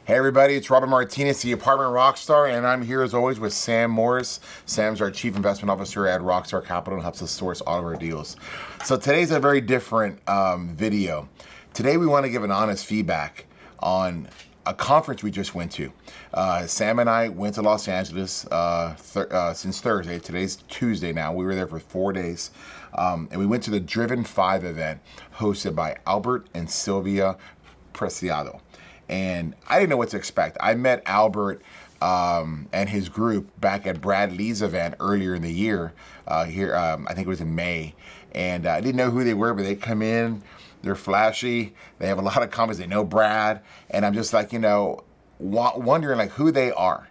Hey everybody, it's Robert Martinez, the Apartment Rockstar, and I'm here as always with Sam Morris. Sam's our Chief Investment Officer at Rockstar Capital and helps us source all of our deals. So today's a very different video. Today we want to give an honest feedback on a conference we just went to. Sam and I went to Los Angeles since Thursday. Today's Tuesday now. We were there for 4 days. And we went to the Driven 5 event hosted by Albert and Sylvia Preciado. And I didn't know what to expect. I met Albert and his group back at Brad Lee's event earlier in the year. I think it was in May. And I didn't know who they were, but they come in, they're flashy, they have a lot of comments, they know Brad. And I'm just like, wondering like who they are.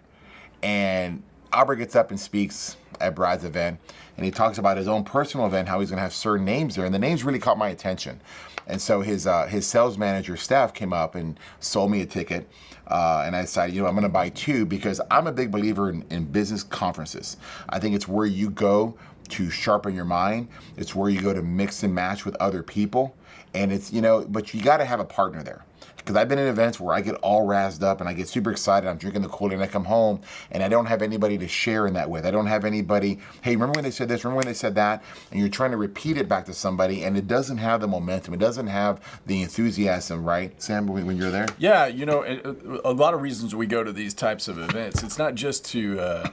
And Albert gets up and speaks at Brad's event. And he talks about his own personal event, how he's gonna have certain names there. And the names really caught my attention. And so his sales manager, Steph, came up and sold me a ticket. And I decided, I'm going to buy two because I'm a big believer in business conferences. I think it's where you go to sharpen your mind. It's where you go to mix and match with other people. And it's, but you got to have a partner there. Because I've been in events where I get all razzed up and I get super excited. I'm drinking the Kool-Aid and I come home and I don't have anybody to share in that with. I don't have anybody, hey, remember when they said this? Remember when they said that? And you're trying to repeat it back to somebody and it doesn't have the momentum. It doesn't have the enthusiasm, right, Sam, when you're there? Yeah, a lot of reasons we go to these types of events. It's not just to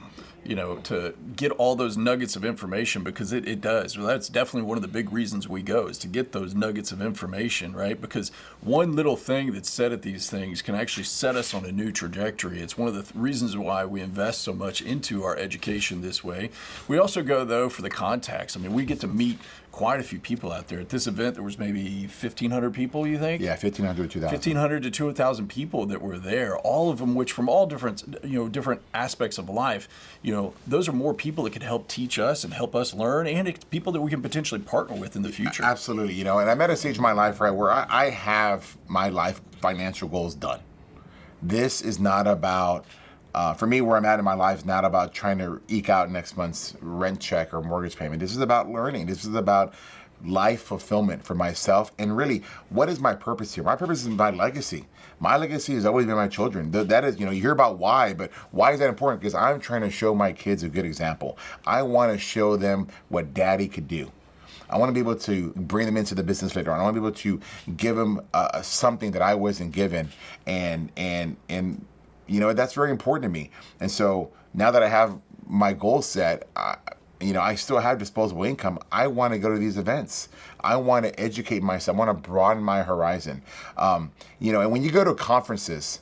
get all those nuggets of information, because it does. Well, that's definitely one of the big reasons we go, is to get those nuggets of information, right? Because one little thing that's said at these things can actually set us on a new trajectory. It's one of the reasons why we invest so much into our education this way. We also go, though, for the contacts. I mean, we get to meet quite a few people out there. At this event, there was maybe 1,500 people, you think? Yeah, 1,500 to 2,000. 1,500 to 2,000 people that were there, all of them which from all different, different aspects of life. Those are more people that could help teach us and help us learn, and it's people that we can potentially partner with in the future. Absolutely, and I'm at a stage in my life, right, where I have my life financial goals done. This is not about, for me, where I'm at in my life is not about trying to eke out next month's rent check or mortgage payment. This is about learning. This is about life fulfillment for myself. And really, what is my purpose here? My purpose is my legacy. My legacy has always been my children. That is, you hear about why, but why is that important? Because I'm trying to show my kids a good example. I want to show them what daddy could do. I want to be able to bring them into the business later on. I want to be able to give them something that I wasn't given. And that's very important to me. And so now that I have my goal set, I still have disposable income. I want to go to these events. I want to educate myself. I want to broaden my horizon. And when you go to conferences,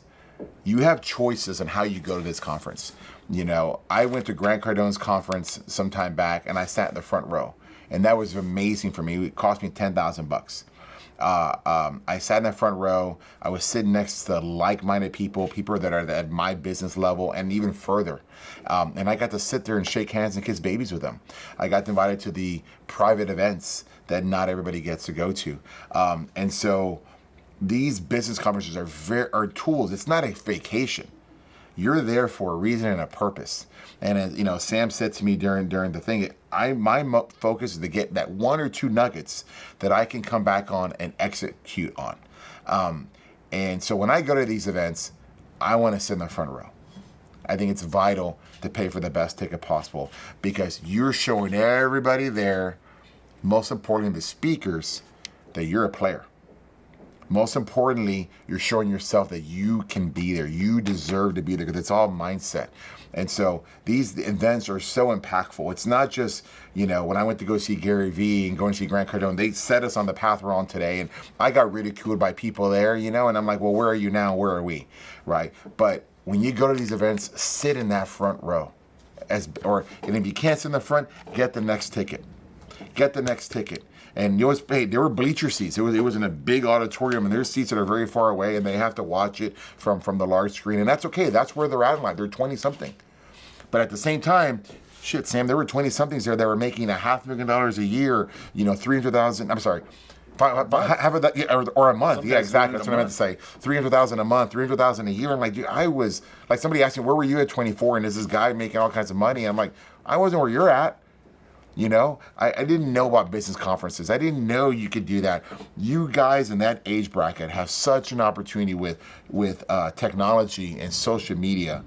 you have choices on how you go to this conference. I went to Grant Cardone's conference some time back and I sat in the front row. And that was amazing for me. It cost me $10,000. I sat in the front row. I was sitting next to like-minded people that are at my business level and even further. And I got to sit there and shake hands and kiss babies with them. I got invited to the private events that not everybody gets to go to. And so these business conferences are tools. It's not a vacation. You're there for a reason and a purpose. And as Sam said to me during the thing, my focus is to get that one or two nuggets that I can come back on and execute on. And so when I go to these events, I want to sit in the front row. I think it's vital to pay for the best ticket possible because you're showing everybody there, most importantly the speakers, that you're a player. Most importantly, you're showing yourself that you can be there. You deserve to be there because it's all mindset. And so these events are so impactful. It's not just, when I went to go see Gary Vee and going to see Grant Cardone, they set us on the path we're on today. And I got ridiculed by people there, and I'm like, well, where are you now? Where are we? Right? But when you go to these events, sit in that front row. And if you can't sit in the front, get the next ticket. Get the next ticket. And there were bleacher seats. It was in a big auditorium, and there's seats that are very far away, and they have to watch it from the large screen. And that's okay. That's where they're at in life. They're 20-something. But at the same time, shit, Sam, there were 20-somethings there that were making $500,000 a year, $300,000. I'm sorry. Half of that, or a month. Sometimes, yeah, exactly. That's what I meant to say. $300,000 a month, $300,000 a year. And like, dude, I was like, somebody asked me, where were you at 24? And is this guy making all kinds of money? And I'm like, I wasn't where you're at. You know, I didn't know about business conferences. I didn't know you could do that. You guys in that age bracket have such an opportunity with technology and social media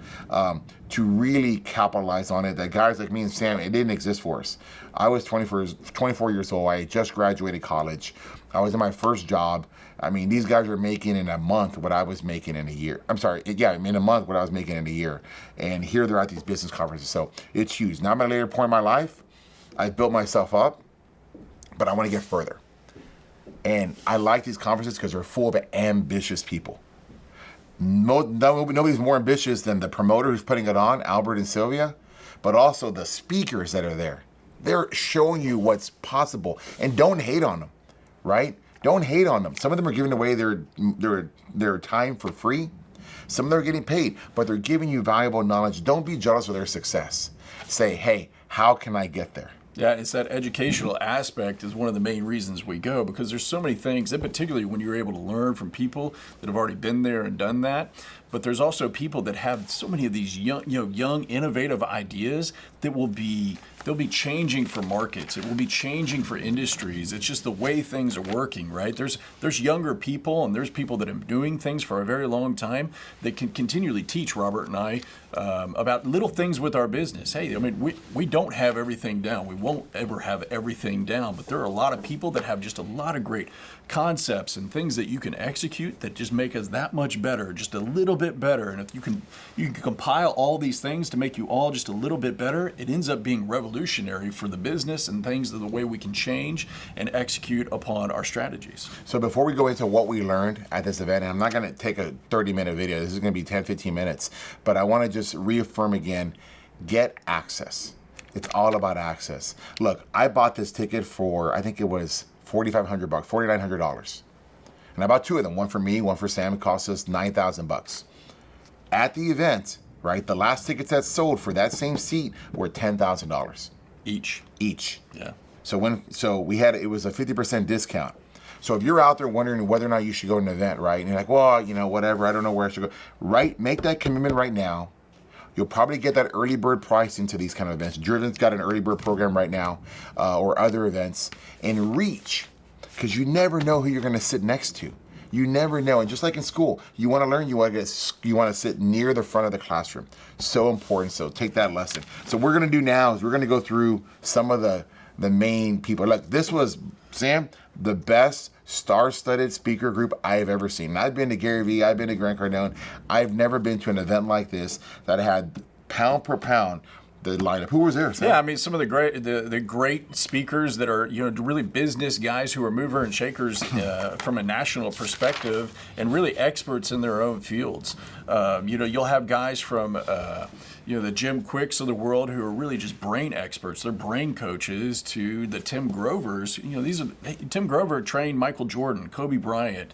to really capitalize on it. That guys like me and Sam, it didn't exist for us. I was 24 years old. I had just graduated college. I was in my first job. I mean, these guys were making in a month what I was making in a year. I'm sorry, yeah, in a month what I was making in a year. And here they're at these business conferences. So it's huge. Now I'm at a later point in my life. I built myself up, but I want to get further. And I like these conferences because they're full of ambitious people. Nobody's more ambitious than the promoter who's putting it on, Albert and Sylvia, but also the speakers that are there. They're showing you what's possible, and don't hate on them, right? Don't hate on them. Some of them are giving away their time for free. Some of them are getting paid, but they're giving you valuable knowledge. Don't be jealous of their success. Say, hey, how can I get there? Yeah, it's that educational aspect is one of the main reasons we go, because there's so many things, and particularly when you're able to learn from people that have already been there and done that. But there's also people that have so many of these young, innovative ideas that they'll be changing for markets. It will be changing for industries. It's just the way things are working, right? There's younger people, and there's people that have been doing things for a very long time that can continually teach Robert and I about little things with our business. Hey, I mean, we don't have everything down. We won't ever have everything down, but there are a lot of people that have just a lot of great concepts and things that you can execute that just make us that much better, just a little bit better. And if you can compile all these things to make you all just a little bit better, it ends up being revolutionary for the business and things of the way we can change and execute upon our strategies. So before we go into what we learned at this event, and I'm not going to take a 30-minute video, this is going to be 10, 15 minutes, but I want to just reaffirm again, get access. It's all about access. Look, I bought this ticket for, I think it was $4,500, $4,900. And I bought two of them, one for me, one for Sam. It cost us $9,000. At the event, right, the last tickets that sold for that same seat were $10,000. Each. Yeah. So it was a 50% discount. So if you're out there wondering whether or not you should go to an event, right, and you're like, well, you know, whatever, I don't know where I should go, right, make that commitment right now. You'll probably get that early bird price into these kind of events. Driven's got an early bird program right now, or other events, and reach, because you never know who you're going to sit next to. You never know. And just like in school, you want to learn, you want to sit near the front of the classroom. So important. So take that lesson. So what we're going to do now is we're going to go through some of the main people. Like, this was, Sam, the best star-studded speaker group I have ever seen. And I've been to Gary Vee, I've been to Grant Cardone. I've never been to an event like this that had pound per pound the lineup. Who was there, Sam? Yeah, I mean, some of the great speakers that are, you know, really business guys who are mover and shakers from a national perspective, and really experts in their own fields. You know, you'll have guys from the Jim Quicks of the world who are really just brain experts. They're brain coaches, to the Tim Grovers. You know, Tim Grover trained Michael Jordan, Kobe Bryant,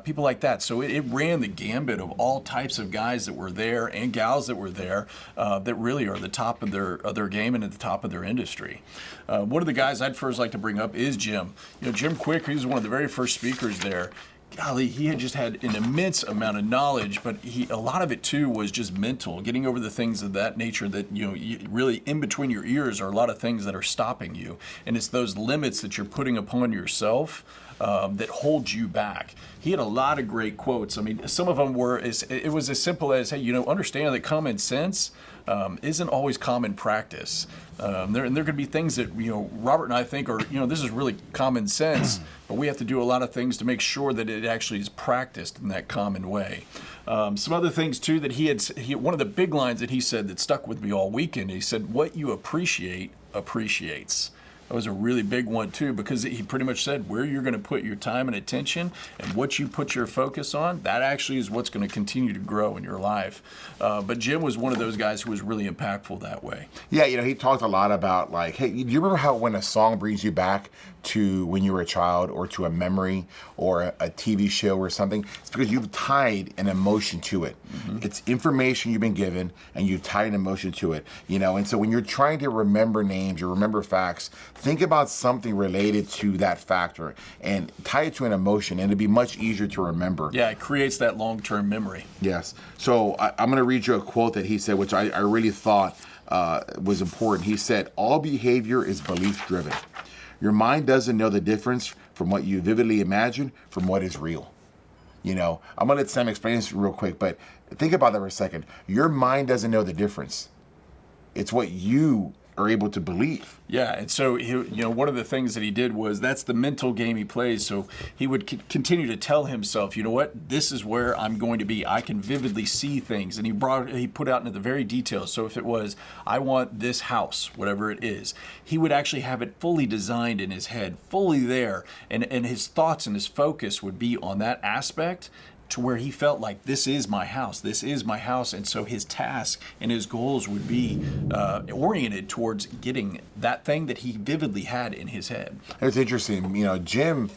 people like that. So it ran the gambit of all types of guys that were there and gals that were there that really are the top of their game and at the top of their industry. One of the guys I'd first like to bring up is Jim. You know, Jim Quick, he was one of the very first speakers there. Golly, he had just had an immense amount of knowledge, but a lot of it too was just mental, getting over the things of that nature that, you know, really in between your ears are a lot of things that are stopping you. And it's those limits that you're putting upon yourself that hold you back. He had a lot of great quotes. I mean, some of them it was as simple as, hey, you know, understand that common sense isn't always common practice. There could be things that, you know, Robert and I think are, you know, this is really common sense, but we have to do a lot of things to make sure that it actually is practiced in that common way. Some other things too that one of the big lines that he said that stuck with me all weekend, he said, what you appreciate appreciates. That was a really big one too, because he pretty much said where you're going to put your time and attention and what you put your focus on, that actually is what's going to continue to grow in your life. But Jim was one of those guys who was really impactful that way. Yeah, you know, he talked a lot about, like, hey, do you remember how when a song brings you back to when you were a child or to a memory or a TV show or something, it's because you've tied an emotion to it. It's information you've been given and you've tied an emotion to it, and so when you're trying to remember names or remember facts, think about something related to that factor and tie it to an emotion, and it'd be much easier to remember. Yeah, it creates that long-term memory. Yes. So I'm going to read you a quote that he said, which I really thought was important. He said, "All behavior is belief driven. Your mind doesn't know the difference from what you vividly imagine from what is real." I'm going to let Sam explain this real quick, but think about that for a second. Your mind doesn't know the difference. It's what you are able to believe. Yeah, and so one of the things that he did was that's the mental game he plays. So he would continue to tell himself, you know what, this is where I'm going to be. I can vividly see things, and he put out into the very details. So if it was, I want this house, whatever it is, he would actually have it fully designed in his head, fully there, and his thoughts and his focus would be on that aspect, to where he felt like this is my house, and so his task and his goals would be oriented towards getting that thing that he vividly had in his head. It's interesting, Jim,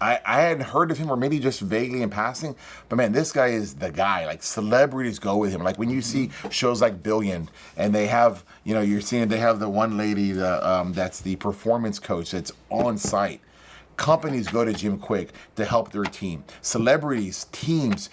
I hadn't heard of him, or maybe just vaguely in passing, but man, this guy is the guy. Like, celebrities go with him. Like when you see shows like Billion, and they have, you're seeing they have the one lady that's the performance coach that's on site. Companies go to Jim Quick to help their team. Celebrities, teams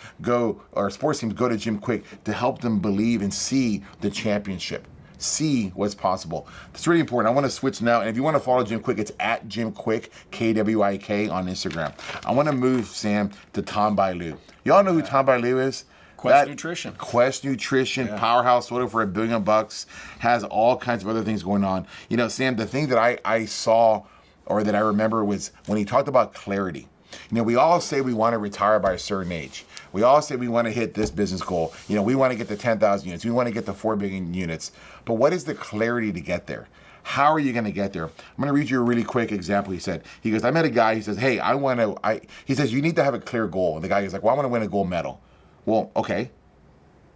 sports teams go to Jim Quick to help them believe and see the championship, see what's possible. It's really important. I want to switch now, and if you want to follow Jim Quick, it's at Jim Quick, KWIK on Instagram. I want to move, Sam, to Tom Bailu. Y'all know who Tom Bailu is? Quest Nutrition. Quest Nutrition, powerhouse soda for $1 billion, has all kinds of other things going on. Sam, the thing that I saw, or that I remember, was when he talked about clarity. We all say we want to retire by a certain age. We all say we want to hit this business goal. We want to get to 10,000 units. We want to get to 4 billion units. But what is the clarity to get there? How are you going to get there? I'm going to read you a really quick example. He goes, I met a guy, he says, hey, he says, you need to have a clear goal. And the guy is like, well, I want to win a gold medal. Well, okay.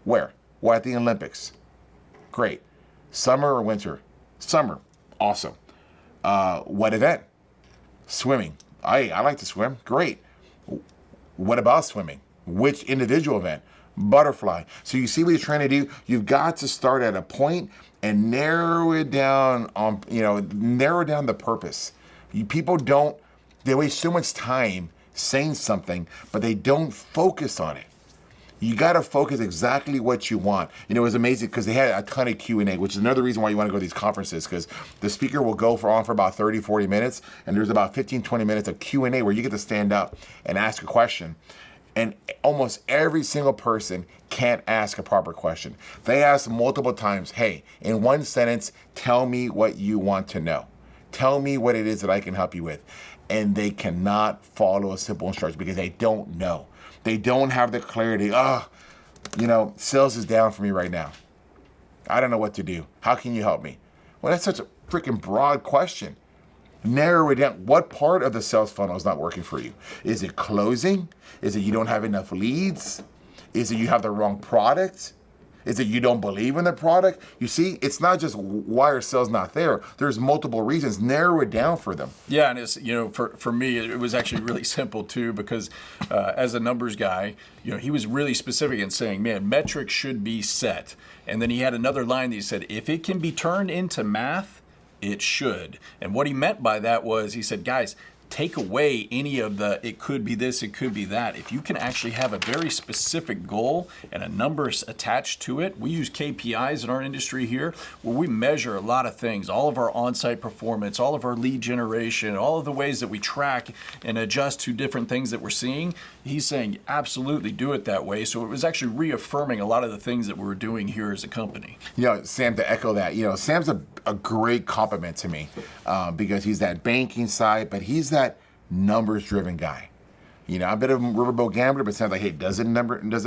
Where? Well, at the Olympics. Great. Summer or winter? Summer. Awesome. What event? Swimming. I like to swim. Great. What about swimming? Which individual event? Butterfly. So you see what he's trying to do? You've got to start at a point and narrow it down narrow down the purpose. They waste so much time saying something, but they don't focus on it. You got to focus exactly what you want. It was amazing because they had a ton of Q&A, which is another reason why you want to go to these conferences, because the speaker will go on for about 30, 40 minutes, and there's about 15, 20 minutes of Q&A where you get to stand up and ask a question. And almost every single person can't ask a proper question. They ask multiple times, hey, in one sentence, tell me what you want to know. Tell me what it is that I can help you with. And they cannot follow a simple instruction because they don't know. They don't have the clarity. Sales is down for me right now. I don't know what to do. How can you help me? Well, that's such a freaking broad question. Narrow it down. What part of the sales funnel is not working for you? Is it closing? Is it you don't have enough leads? Is it you have the wrong product? Is it you don't believe in the product? You see, it's not just why are sales not there. There's multiple reasons. Narrow it down for them. Yeah, and it's, for me, it was actually really simple too, because as a numbers guy, he was really specific in saying, man, metrics should be set. And then he had another line that he said, if it can be turned into math, it should. And what he meant by that was, he said, guys, take away any of the, it could be this, it could be that. If you can actually have a very specific goal and a number attached to it, we use KPIs in our industry here where we measure a lot of things, all of our on-site performance, all of our lead generation, all of the ways that we track and adjust to different things that we're seeing. He's saying absolutely do it that way. So it was actually reaffirming a lot of the things that we were doing here as a company. Sam, to echo that, Sam's a great compliment to me because he's that banking side, but he's that numbers-driven guy. I'm a bit of a riverboat gambler, but it sounds like, hey, does it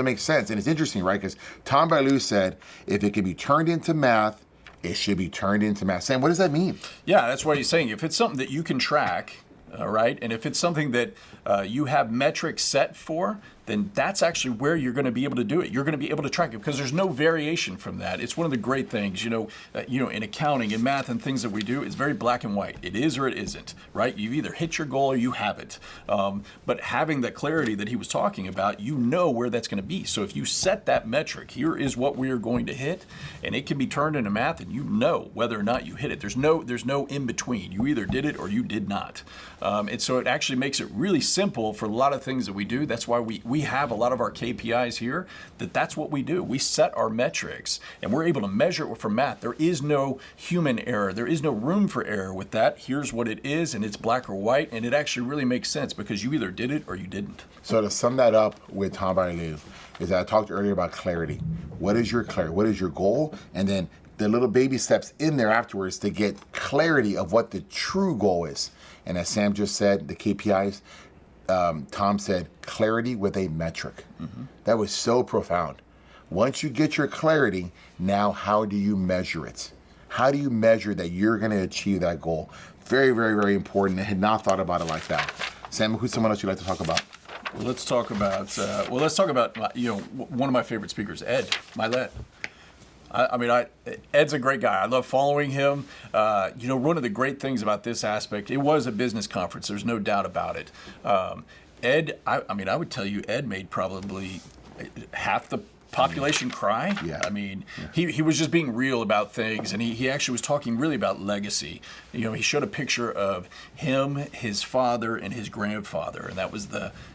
make sense? And it's interesting, right? Because Tom Bailu said, if it can be turned into math, it should be turned into math. Sam, what does that mean? Yeah, that's what he's saying. If it's something that you can track, right, and if it's something that you have metrics set for, then that's actually where you're going to be able to do it. You're going to be able to track it because there's no variation from that. It's one of the great things, in accounting and math and things that we do, it's very black and white. It is or it isn't, right? You either hit your goal or you haven't. But having that clarity that he was talking about, you know where that's going to be. So if you set that metric, here is what we are going to hit, and it can be turned into math, and you know whether or not you hit it. There's no in between. You either did it or you did not. And so it actually makes it really simple for a lot of things that we do. That's why we have a lot of our KPIs here, that's what we do. We set our metrics, and we're able to measure it from math. There is no human error. There is no room for error with that. Here's what it is, and it's black or white, and it actually really makes sense because you either did it or you didn't. So to sum that up with Tom Bailey, is that I talked earlier about clarity. What is your clarity? What is your goal? And then the little baby steps in there afterwards to get clarity of what the true goal is. And as Sam just said, the KPIs, Tom said, clarity with a metric. Mm-hmm. That was so profound. Once you get your clarity, now how do you measure it? How do you measure that you're going to achieve that goal? Very, very, very important. I had not thought about it like that. Sam, who's someone else you'd like to talk about? Well, let's talk about one of my favorite speakers, Ed Milet. Ed's a great guy. I love following him. One of the great things about this aspect, it was a business conference. There's no doubt about it. Ed, I would tell you, Ed made probably half the population cry. Yeah. He was just being real about things, and he actually was talking really about legacy. He showed a picture of him, his father, and his grandfather, and that was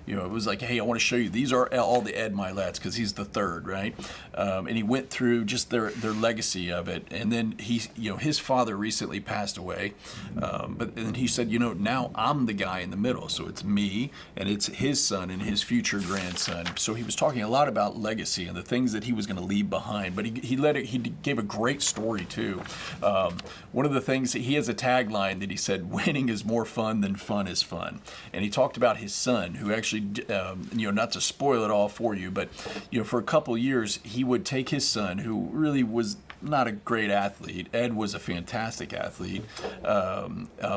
it was like, hey, I want to show you, these are all the Ed Milets, because he's the third, right? And he went through just their legacy of it, and then his father recently passed away, but then he said, now I'm the guy in the middle, so it's me, and it's his son and his future grandson. So he was talking a lot about legacy and the things that he was going to leave behind, but he gave a great story too. One of the things, he has a tagline that he said, winning is more fun than fun is fun. And he talked about his son, who actually, not to spoil it all for you, but for a couple years, he would take his son, who really was not a great athlete. Ed was a fantastic athlete,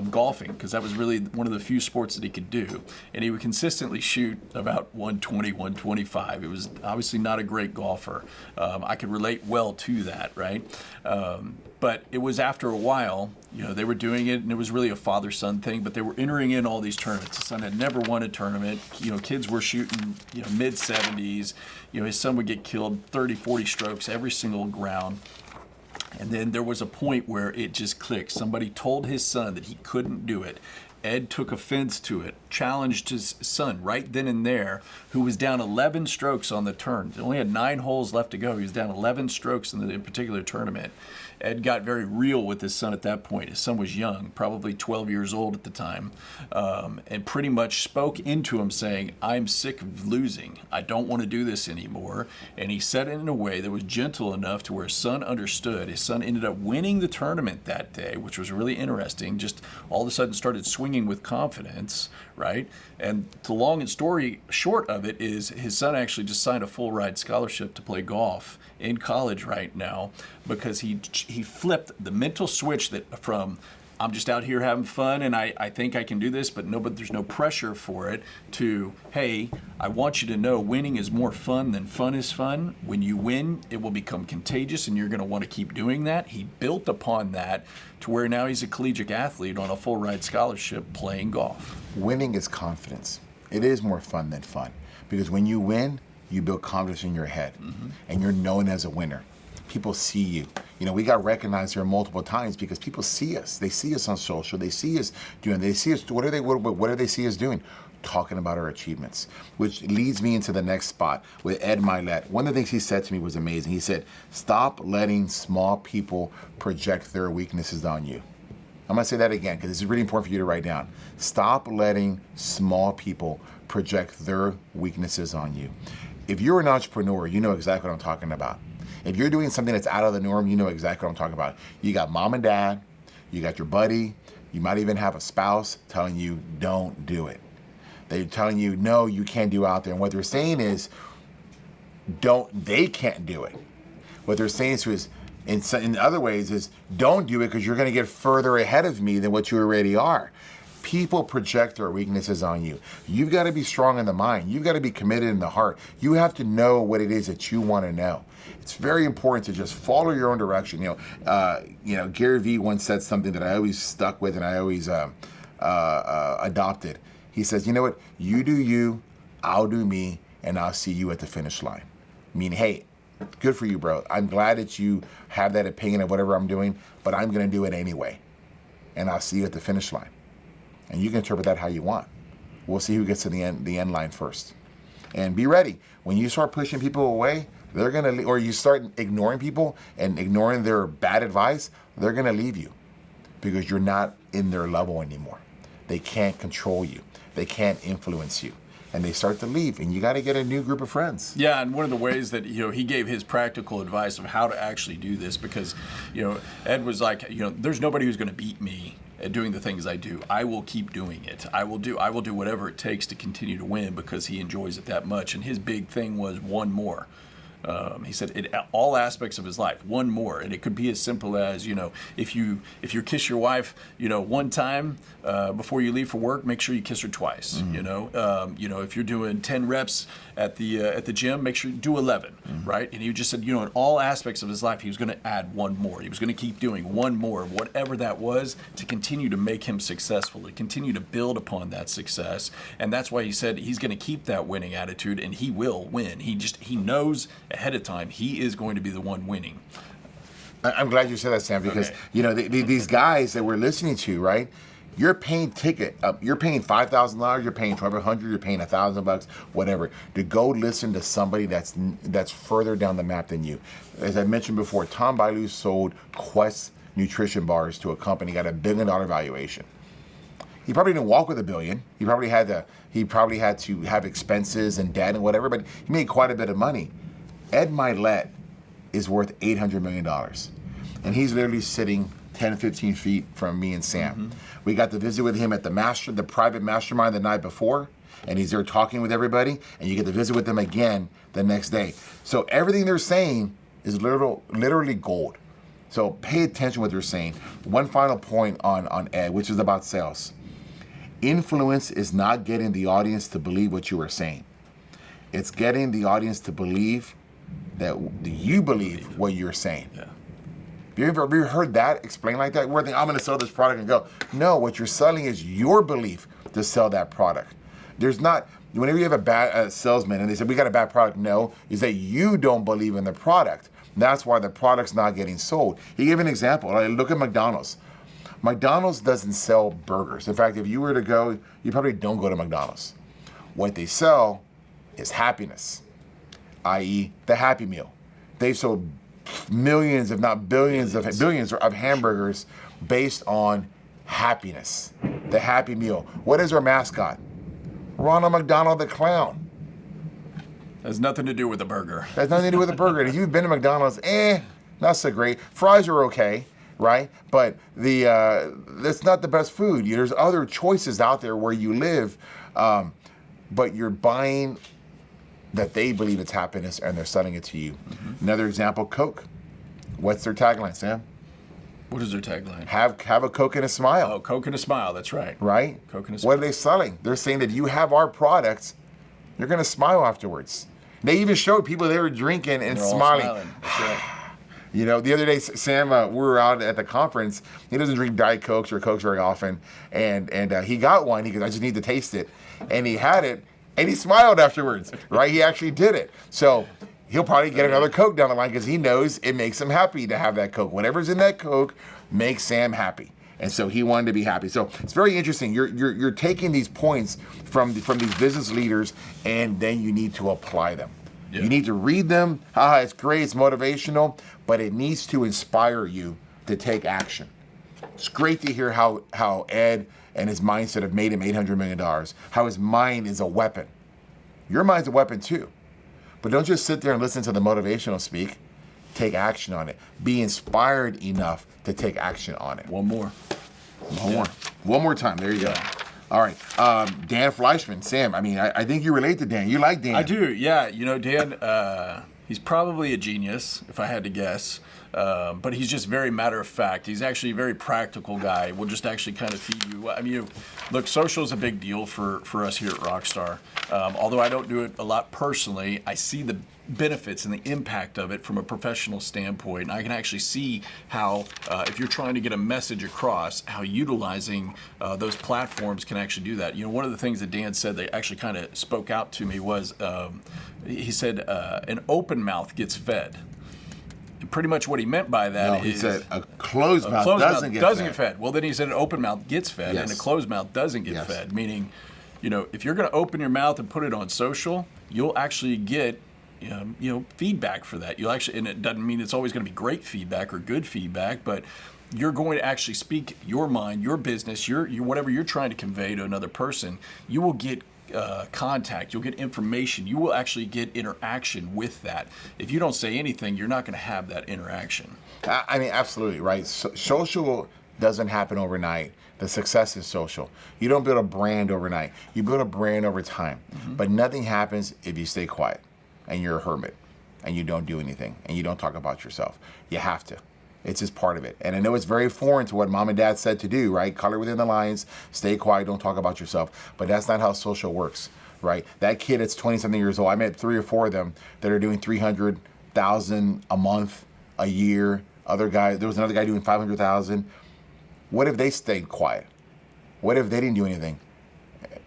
golfing, because that was really one of the few sports that he could do. And he would consistently shoot about 120, 125. It was obviously not a great golfer. I could relate well to that, right? But it was after a while, they were doing it, and it was really a father-son thing, but they were entering in all these tournaments. His son had never won a tournament. Kids were shooting, mid-70s. His son would get killed 30, 40 strokes every single round. And then there was a point where it just clicked. Somebody told his son that he couldn't do it. Ed took offense to it, challenged his son right then and there, who was down 11 strokes on the turn. He only had 9 holes left to go. He was down 11 strokes in the particular tournament. Ed got very real with his son at that point. His son was young, probably 12 years old at the time, and pretty much spoke into him saying, I'm sick of losing. I don't want to do this anymore. And he said it in a way that was gentle enough to where his son understood. His son ended up winning the tournament that day, which was really interesting. Just all of a sudden started swinging with confidence, right? And the long and story short of it is his son actually just signed a full ride scholarship to play golf in college right now, because he flipped the mental switch that from I'm just out here having fun and I think I can do this, but there's no pressure for it, to, hey, I want you to know winning is more fun than fun is fun. When you win, it will become contagious and you're going to want to keep doing that. He built upon that to where now he's a collegiate athlete on a full ride scholarship playing golf. Winning is confidence. It is more fun than fun, because when you win, you build confidence in your head, mm-hmm. and you're known as a winner. People see you. We got recognized here multiple times because people see us. They see us on social. They see us doing. They see us. What do they see us doing? Talking about our achievements, which leads me into the next spot with Ed Milet. One of the things he said to me was amazing. He said, "Stop letting small people project their weaknesses on you." I'm going to say that again because this is really important for you to write down. Stop letting small people project their weaknesses on you. If you're an entrepreneur, you know exactly what I'm talking about. If you're doing something that's out of the norm, you know exactly what I'm talking about. You got mom and dad, you got your buddy, you might even have a spouse telling you, don't do it. They're telling you, no, you can't do it out there. And what they're saying is, they can't do it. What they're saying is, in other ways, is don't do it because you're going to get further ahead of me than what you already are. People project their weaknesses on you. You've got to be strong in the mind. You've got to be committed in the heart. You have to know what it is that you want to know. It's very important to just follow your own direction. Gary Vee once said something that I always stuck with and I always adopted. He says, you know what? You do you, I'll do me, and I'll see you at the finish line. Meaning, hey, good for you, bro. I'm glad that you have that opinion of whatever I'm doing, but I'm going to do it anyway. And I'll see you at the finish line. And you can interpret that how you want. We'll see who gets to the end line first. And be ready. When you start pushing people away, they're going to, or you start ignoring people and ignoring their bad advice, they're going to leave you because you're not in their level anymore. They can't control you. They can't influence you. And they start to leave, and you got to get a new group of friends. Yeah, and one of the ways that he gave his practical advice of how to actually do this, because Ed was like, there's nobody who's going to beat me at doing the things I do. I will keep doing it. I will do whatever it takes to continue to win because he enjoys it that much. And his big thing was one more. He said in all aspects of his life, one more, and it could be as simple as if you kiss your wife, one time before you leave for work, make sure you kiss her twice. Mm-hmm. If you're doing 10 reps at the gym, make sure you do 11, mm-hmm. right? And he just said, in all aspects of his life, he was going to add one more. He was going to keep doing one more, whatever that was, to continue to make him successful, to continue to build upon that success. And that's why he said he's going to keep that winning attitude, and he will win. He knows ahead of time he is going to be the one winning. I'm glad you said that, Sam, because these guys that we're listening to, right? You're paying you're paying $5,000, you're paying $1,200, you're paying $1,000, whatever, to go listen to somebody that's further down the map than you. As I mentioned before, Tom Bilyeu sold Quest nutrition bars to a company, got $1 billion valuation. He probably didn't walk with $1 billion. He probably had to have expenses and debt and whatever, but he made quite a bit of money. Ed Milet is worth $800 million. And he's literally sitting 10, 15 feet from me and Sam. Mm-hmm. We got to visit with him at the private mastermind the night before, and he's there talking with everybody, and you get to visit with them again the next day. So everything they're saying is literally gold. So pay attention to what they're saying. One final point on Ed, which is about sales. Influence is not getting the audience to believe what you are saying. It's getting the audience to believe that you believe what you're saying. Yeah. Have you ever heard that explained like that? We're thinking, I'm going to sell this product and go. No, what you're selling is your belief to sell that product. There's not, whenever you have a bad salesman and they say, we got a bad product, no, is that you don't believe in the product. That's why the product's not getting sold. He gave an example. Look at McDonald's. McDonald's doesn't sell burgers. In fact, if you were to go, you probably don't go to McDonald's. What they sell is happiness, i.e. the Happy Meal. They've sold millions, if not billions of hamburgers based on happiness, the Happy Meal. What is our mascot? Ronald McDonald the Clown. Has nothing to do with the burger. Has nothing to do with the burger. And if you've been to McDonald's, not so great. Fries are okay, right? But that's not the best food. There's other choices out there where you live, but you're buying that they believe it's happiness and they're selling it to you. Mm-hmm. Another example, Coke. What's their tagline, Sam? What is their tagline? Have a Coke and a smile. Oh, Coke and a smile, that's right. Right? Coke and a smile. What are they selling? They're saying that you have our products, you're going to smile afterwards. They even showed people they were drinking and smiling. That's right. The other day, Sam, we were out at the conference. He doesn't drink Diet Cokes or Cokes very often. And he got one. He goes, I just need to taste it. And he had it. And he smiled afterwards, right? He actually did it. So he'll probably get another Coke down the line because he knows it makes him happy to have that Coke. Whatever's in that Coke makes Sam happy. And so he wanted to be happy. So it's very interesting. You're taking these points from these business leaders, and then you need to apply them. Yeah. You need to read them. It's great. It's motivational. But it needs to inspire you to take action. It's great to hear how Ed and his mindset have made him $800 million, how his mind is a weapon. Your mind's a weapon too. But don't just sit there and listen to the motivational speak. Take action on it. Be inspired enough to take action on it. One more time. There you go. All right. Dan Fleischman, Sam, I think you relate to Dan. You like Dan. I do, yeah. Dan, He's probably a genius, if I had to guess. But he's just very matter of fact. He's actually a very practical guy. We'll just actually kind of feed you. I mean, look, social is a big deal for us here at Rockstar. Although I don't do it a lot personally, I see the benefits and the impact of it from a professional standpoint. And I can actually see how, if you're trying to get a message across, how utilizing those platforms can actually do that. You know, one of the things that Dan said that actually kind of spoke out to me was, he said, an open mouth gets fed. And pretty much what he meant by that he is said a closed mouth doesn't get fed. Well, then he said an open mouth gets fed, and a closed mouth doesn't get fed. Meaning, you know, if you're going to open your mouth and put it on social, you'll actually get feedback for that. You'll actually, and it doesn't mean it's always going to be great feedback or good feedback, but you're going to actually speak your mind, your business, your whatever you're trying to convey to another person. You will get contact, you'll get information, you will actually get interaction with that. If you don't say anything, you're not going to have that interaction. I mean, absolutely, right? Social doesn't happen overnight. The success is social. You don't build a brand overnight. You build a brand over time. But nothing happens if you stay quiet and you're a hermit and you don't do anything and you don't talk about yourself. You have to. It's just part of it. And I know it's very foreign to what mom and dad said to do, right? Color within the lines, stay quiet, don't talk about yourself. But that's not how social works, right? That kid that's 20-something years old, I met 3 or 4 of them that are doing $300,000 a month, a year. Other guy, there was another guy doing $500,000. What if they stayed quiet? What if they didn't do anything?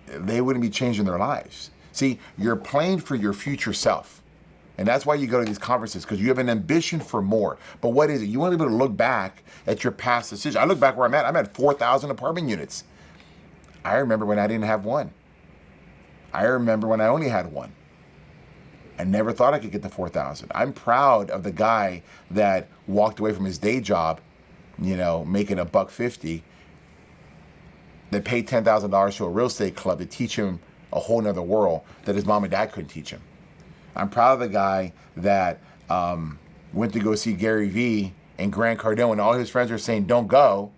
They wouldn't be changing their lives. See, you're playing for your future self. And that's why you go to these conferences, because you have an ambition for more. But what is it? You want to be able to look back at your past decisions. I look back where I'm at. I'm at 4,000 apartment units. I remember when I didn't have one. I remember when I only had one. I never thought I could get to 4,000. I'm proud of the guy that walked away from his day job, making $150, that paid $10,000 to a real estate club to teach him a whole nother world that his mom and dad couldn't teach him. I'm proud of the guy that went to go see Gary Vee and Grant Cardone, and all his friends are saying, don't go.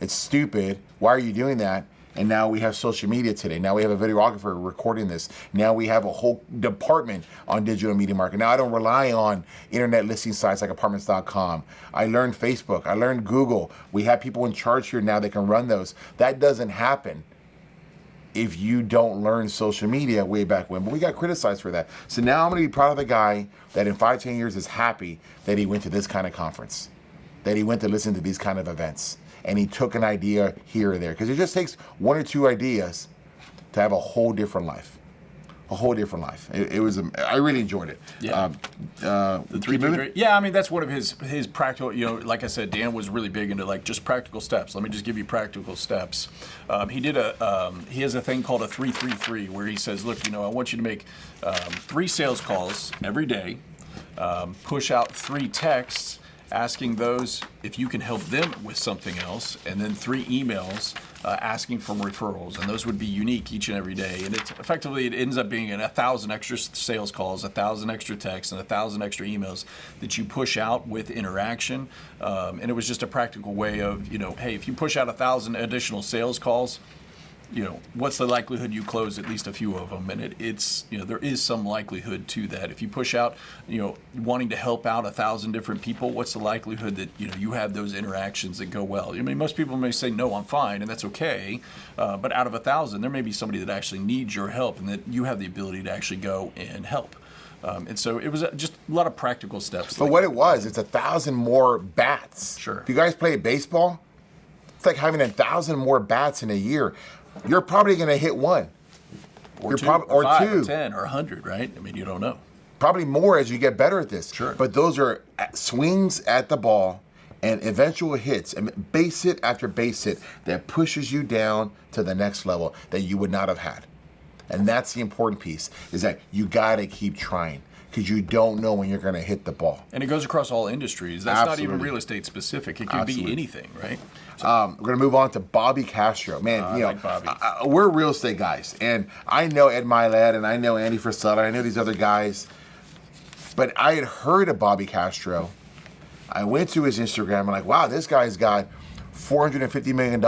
It's stupid. Why are you doing that? And now we have social media today. Now we have a videographer recording this. Now we have a whole department on digital media marketing. Now I don't rely on internet listing sites like apartments.com. I learned Facebook. I learned Google. We have people in charge here now that can run those. That doesn't happen if you don't learn social media way back when. But we got criticized for that. So now I'm going to be proud of the guy that in 5-10 years is happy that he went to this kind of conference, that he went to listen to these kind of events, and he took an idea here or there. Because it just takes 1 or 2 ideas to have a whole different life. A whole different life. It was. I really enjoyed it. Yeah. The 3 Yeah, I mean that's one of his practical. Like I said, Dan was really big into just practical steps. Let me just give you practical steps. He has a thing called a 3-3-3 where he says, look, I want you to make 3 sales calls every day, push out 3 texts asking those if you can help them with something else, and then 3 emails asking for referrals, and those would be unique each and every day. And it ends up being 1,000 extra sales calls, 1,000 extra texts, and 1,000 extra emails that you push out with interaction. And it was just a practical way of, hey, if you push out 1,000 additional sales calls, what's the likelihood you close at least a few of them? And it's there is some likelihood to that. If you push out, wanting to help out 1,000 different people, what's the likelihood that you have those interactions that go well? I mean, most people may say, no, I'm fine, and that's okay. But out of 1,000, there may be somebody that actually needs your help, and that you have the ability to actually go and help. And so it was just a lot of practical steps. But what it was, it's 1,000 more bats. Sure. If you guys play baseball, it's like having 1,000 more bats in a year. You're probably going to hit one. Or 2, or 5, or 10, or 100, right? I mean, you don't know. Probably more as you get better at this. Sure. But those are swings at the ball and eventual hits, and base hit after base hit that pushes you down to the next level that you would not have had. And that's the important piece, is that you got to keep trying, because you don't know when you're going to hit the ball. And it goes across all industries. That's Absolutely. Not even real estate specific. It can be anything, right? So, we're going to move on to Bobby Castro. Man, I like Bobby. We're real estate guys. And I know Ed Milet, and I know Andy Frisella, I know these other guys. But I had heard of Bobby Castro. I went to his Instagram, and like, wow, this guy's got $450 million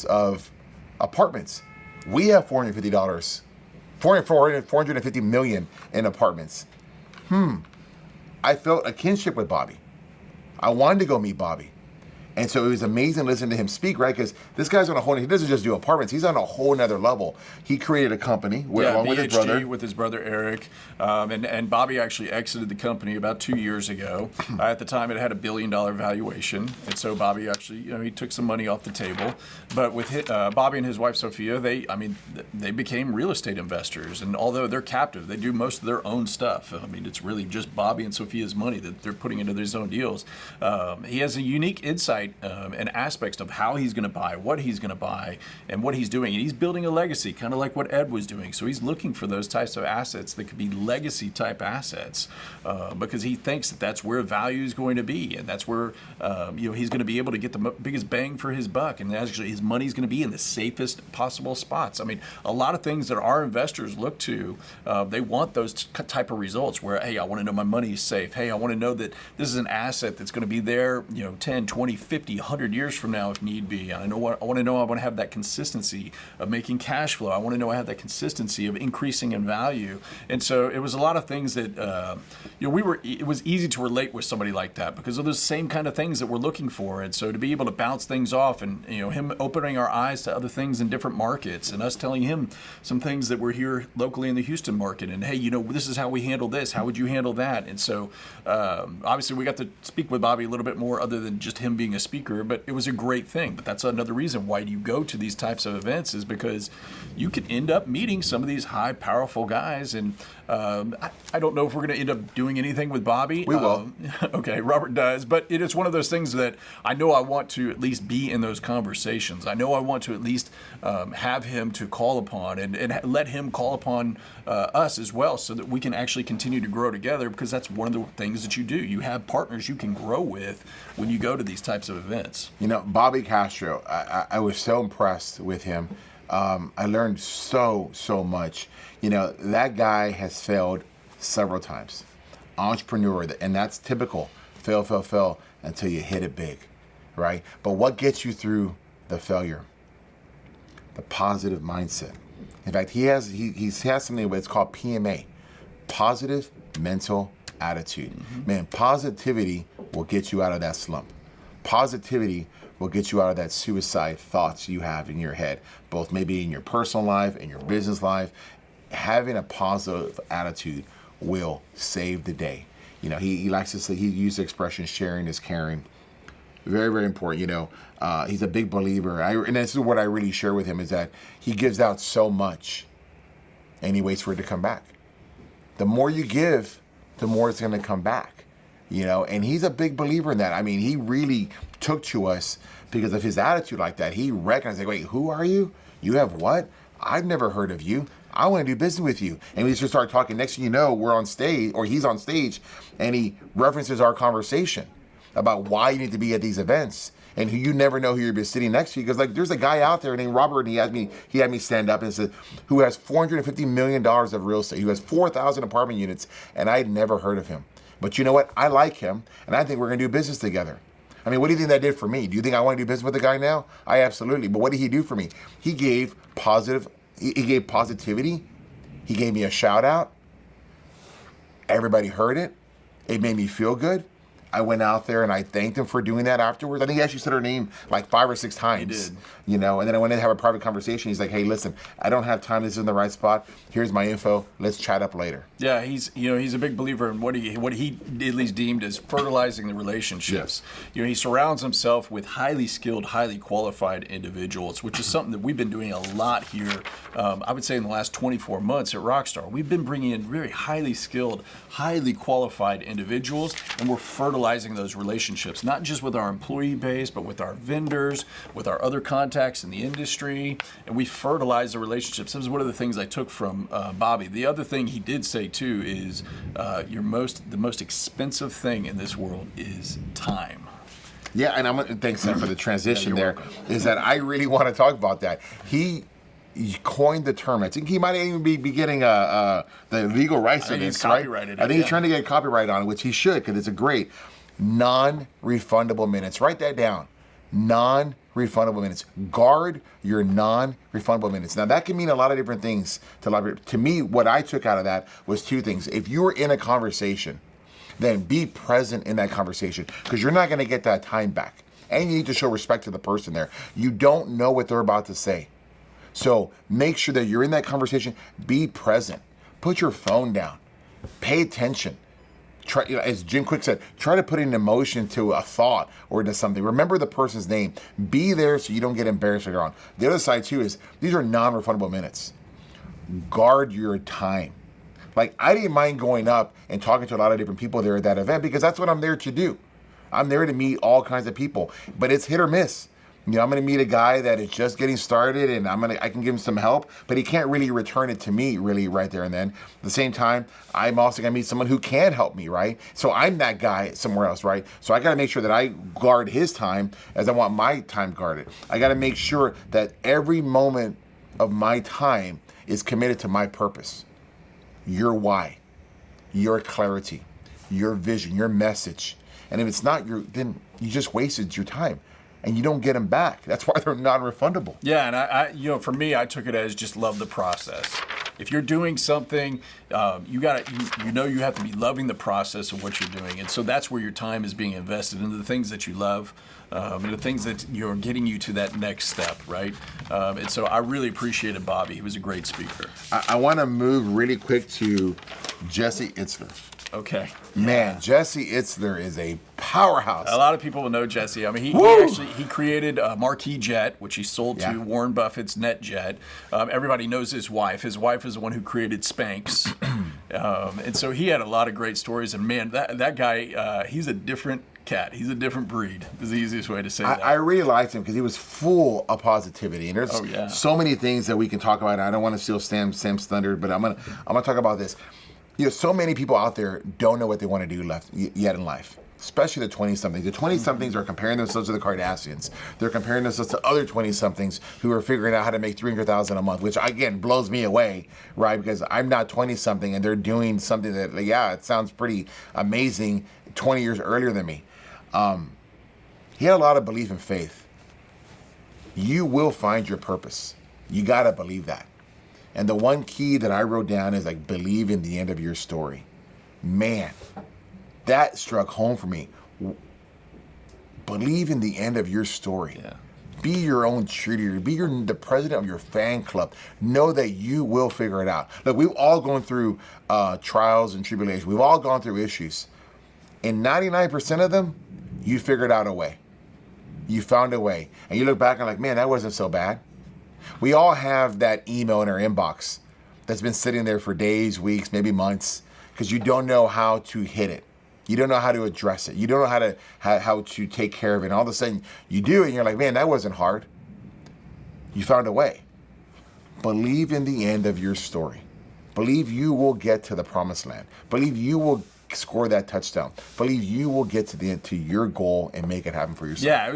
of apartments. We have $450 million in apartments. I felt a kinship with Bobby. I wanted to go meet Bobby. And so it was amazing listening to him speak, right? Because this guy's on a whole, he doesn't just do apartments, he's on a whole nother level. He created a company along with his brother. With his brother Eric. And Bobby actually exited the company about 2 years ago. At the time, it had $1 billion valuation. And so Bobby actually, he took some money off the table. But with Bobby and his wife Sophia, they became real estate investors. And although they're captive, they do most of their own stuff. I mean, it's really just Bobby and Sophia's money that they're putting into their own deals. He has a unique insight and aspects of how he's going to buy, what he's going to buy, and what he's doing. And he's building a legacy, kind of like what Ed was doing. So he's looking for those types of assets that could be legacy type assets because he thinks that that's where value is going to be, and that's where he's going to be able to get the biggest bang for his buck, and actually his money's going to be in the safest possible spots. I mean, a lot of things that our investors look to, they want those type of results where, hey, I want to know my money is safe. Hey, I want to know that this is an asset that's going to be there, 10, 20, 50, 100 years from now if need be. I want to have that consistency of making cash flow. I want to know I have that consistency of increasing in value. And so it was a lot of things that it was easy to relate with somebody like that because of those same kind of things that we're looking for. And so to be able to bounce things off and him opening our eyes to other things in different markets and us telling him some things that we're here locally in the Houston market and hey, this is how we handle this. How would you handle that? And so obviously we got to speak with Bobby a little bit more other than just him being a speaker, but it was a great thing. But that's another reason why you go to these types of events is because you could end up meeting some of these high, powerful guys. And I don't know if we're going to end up doing anything with Bobby. We will. Okay, Robert does. But it is one of those things that I know I want to at least be in those conversations. I know I want to at least have him to call upon and let him call upon us as well so that we can actually continue to grow together because that's one of the things that you do. You have partners you can grow with when you go to these types of events. Bobby Castro, I was so impressed with him. I learned so much. That guy has failed several times. Entrepreneur, and that's typical. Fail until you hit it big, right? But what gets you through the failure? The positive mindset. In fact, he has something that's called PMA, positive mental attitude. Mm-hmm. Man, positivity will get you out of that slump. Positivity will get you out of that suicide thoughts you have in your head, both maybe in your personal life and your business life. Having a positive attitude will save the day. He likes to say, he used the expression, sharing is caring. Very, very important. He's a big believer. And this is what I really share with him is that he gives out so much and he waits for it to come back. The more you give, the more it's going to come back. And he's a big believer in that. I mean, he really took to us because of his attitude like that. He recognized, like, wait, who are you? You have what? I've never heard of you. I want to do business with you. And we just start talking. Next thing you know, we're on stage, or he's on stage, and he references our conversation about why you need to be at these events. And you never know who you'll be sitting next to. Because there's a guy out there named Robert, and he had me stand up and said, who has $450 million of real estate, who has 4,000 apartment units, and I'd never heard of him. But you know what? I like him, and I think we're going to do business together. I mean, what do you think that did for me? Do you think I want to do business with the guy now? I absolutely. But what did he do for me? He gave positivity. He gave me a shout out. Everybody heard it. It made me feel good. I went out there and I thanked him for doing that afterwards. I think he actually said her name like 5 or 6 times. He did. And then I went in to have a private conversation. He's like, hey, listen, I don't have time. This isn't the right spot. Here's my info. Let's chat up later. Yeah, he's a big believer in what he at least deemed as fertilizing the relationships. Yes. He surrounds himself with highly skilled, highly qualified individuals, which is something that we've been doing a lot here. I would say in the last 24 months at Rockstar, we've been bringing in very highly skilled, highly qualified individuals, and we're fertilizing those relationships, not just with our employee base, but with our vendors, with our other contacts in the industry, and we fertilize the relationships. This is one of the things I took from Bobby. The other thing he did say too is the most expensive thing in this world is time. Yeah, and I'm gonna thanks Sam for the transition there. Welcome. Is that I really want to talk about that. He coined the term. I think he might even be getting the legal rights to this, right? I think he's trying to get copyright on it, which he should, because it's a great non-refundable minutes. Write that down. Non-refundable minutes. Guard your non-refundable minutes. Now that can mean a lot of different things to me. What I took out of that was 2 things. If you were in a conversation then be present in that conversation, because you're not going to get that time back. And you need to show respect to the person there. You don't know what they're about to say. So make sure that you're in that conversation. Be present. Put your phone down. Pay attention. Try, as Jim Quick said, try to put an emotion to a thought or to something. Remember the person's name. Be there so you don't get embarrassed later on. The other side too is these are non-refundable minutes. Guard your time. Like, I didn't mind going up and talking to a lot of different people there at that event, because that's what I'm there to do. I'm there to meet all kinds of people, but it's hit or miss. You know, I'm going to meet a guy that is just getting started, and I can give him some help, but he can't really return it to me really right there and then. At the same time, I'm also going to meet someone who can help me, right? So I'm that guy somewhere else, right? So I got to make sure that I guard his time as I want my time guarded. I got to make sure that every moment of my time is committed to my purpose, your why, your clarity, your vision, your message. And if it's not then you just wasted your time. And you don't get them back. That's why they're non-refundable. Yeah, and I for me, I took it as just love the process. If you're doing something, you have to be loving the process of what you're doing, and so that's where your time is being invested into the things that you love, and the things that you're getting you to that next step, right? And so I really appreciated Bobby. He was a great speaker. I want to move really quick to Jesse Itzler. Okay. Man, Jesse Itzler is a powerhouse. A lot of people will know Jesse. I mean, he created Marquis Jet, which he sold to Warren Buffett's NetJet. Everybody knows his wife. His wife is the one who created Spanx. And so he had a lot of great stories. And man, that guy, he's a different cat. He's a different breed, is the easiest way to say that. I really liked him because he was full of positivity. And there's so many things that we can talk about. I don't want to steal Sam's thunder, but I'm gonna talk about this. You know, so many people out there don't know what they want to do yet in life, especially the 20-somethings. The 20-somethings are comparing themselves to the Kardashians. They're comparing themselves to other 20-somethings who are figuring out how to make $300,000 a month, which again blows me away, right? Because I'm not 20-something and they're doing something that, it sounds pretty amazing 20 years earlier than me. He had a lot of belief and faith. You will find your purpose. You got to believe that. And the one key that I wrote down is believe in the end of your story. Man, that struck home for me. Believe in the end of your story. Yeah. Be your own cheerleader. Be the president of your fan club. Know that you will figure it out. Look, we've all gone through trials and tribulations. We've all gone through issues. And 99% of them, you figured out a way. You found a way. And you look back and man, that wasn't so bad. We all have that email in our inbox that's been sitting there for days, weeks, maybe months, because you don't know how to hit it. You don't know how to address it. You don't know how to take care of it. And all of a sudden you do it and you're like, man, that wasn't hard. You found a way. Believe in the end of your story. Believe you will get to the promised land. Believe you will score that touchdown. Believe you will get to your goal and make it happen for yourself. Yeah,